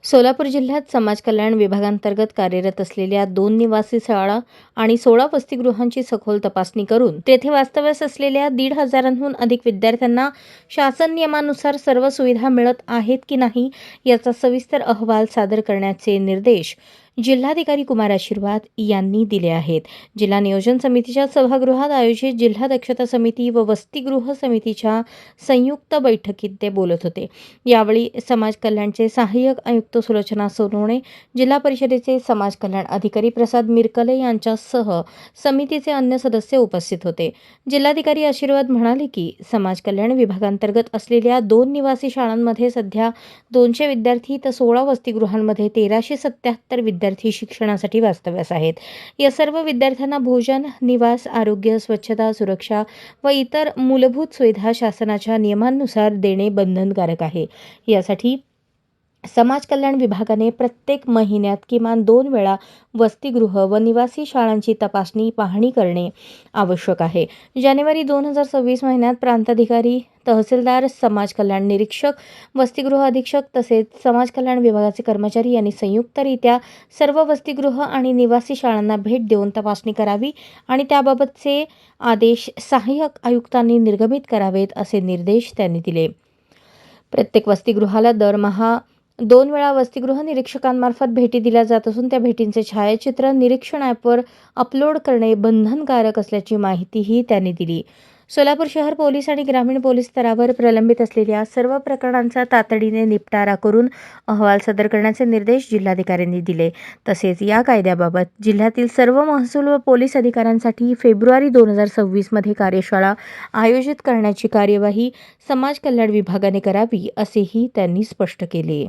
सोलापूर जिल्ह्यात समाज कल्याण विभागांतर्गत कार्यरत असलेल्या 2 निवासी शाळा आणि 16 वसतिगृहांची सखोल तपासणी करून तेथे वास्तव्यास असलेल्या 1,500हून अधिक विद्यार्थ्यांना शासन नियमानुसार सर्व सुविधा मिळत आहेत की नाही याचा सविस्तर अहवाल सादर करण्याचे निर्देश जिल्हाधिकारी कुमार आशीर्वाद यांनी दिले आहेत. जिल्हा नियोजन समितीच्या सभागृहात आयोजित जिल्हा दक्षता समिती व वसतिगृह समितीच्या संयुक्त बैठकीत ते बोलत होते. यावेळी समाज कल्याणचे सहाय्यक आयुक्त सुलोचना सोनवणे, जिल्हा परिषदेचे समाज कल्याण अधिकारी प्रसाद मिरकले यांच्यासह समितीचे अन्य सदस्य उपस्थित होते. जिल्हाधिकारी आशीर्वाद म्हणाले की समाज कल्याण विभागांतर्गत असलेल्या 2 निवासी शाळांमध्ये सध्या 200 विद्यार्थी तर 16 वसतिगृहांमध्ये 1377 विद्यार्थी शिक्षणासाठी वास्तव्यास आहेत. या सर्व विद्यार्थ्यांना भोजन, निवास, आरोग्य, स्वच्छता, सुरक्षा व इतर मूलभूत सुविधा शासनाच्या नियमांनुसार देणे बंधनकारक आहे. यासाठी समाज कल्याण विभागाने प्रत्येक महिन्यात किमान 2 वेळा वसतिगृह व निवासी शाळांची तपासणी पाहणी करणे आवश्यक आहे. जानेवारी 2026 महिन्यात प्रांताधिकारी, तहसीलदार, समाज कल्याण निरीक्षक, वसतिगृह अधीक्षक तसेच समाज कल्याण विभागाचे कर्मचारी यांनी संयुक्तरित्या सर्व वसतिगृह आणि निवासी शाळांना भेट देऊन तपासणी करावी आणि त्याबाबतचे आदेश सहाय्यक आयुक्तांनी निर्गमित करावेत असे निर्देश त्यांनी दिले. प्रत्येक वसतिगृहाला दरमहा 2 वेळा वसतिगृह निरीक्षकांमार्फत भेटी दिल्या जात असून त्या भेटींचे छायाचित्र निरीक्षण ॲपवर अपलोड करणे बंधनकारक असल्याची माहितीही त्यांनी दिली. सोलापूर शहर पोलीस आणि ग्रामीण पोलीस स्तरावर प्रलंबित असलेल्या सर्व प्रकरणांचा तातडीने निपटारा करून अहवाल सादर करण्याचे निर्देश जिल्हाधिकाऱ्यांनी दिले. तसेच या कायद्याबाबत जिल्ह्यातील सर्व महसूल व पोलीस अधिकाऱ्यांसाठी फेब्रुवारी 2026 मध्ये कार्यशाळा आयोजित करण्याची कार्यवाही समाज कल्याण विभागाने करावी असेही त्यांनी स्पष्ट केले.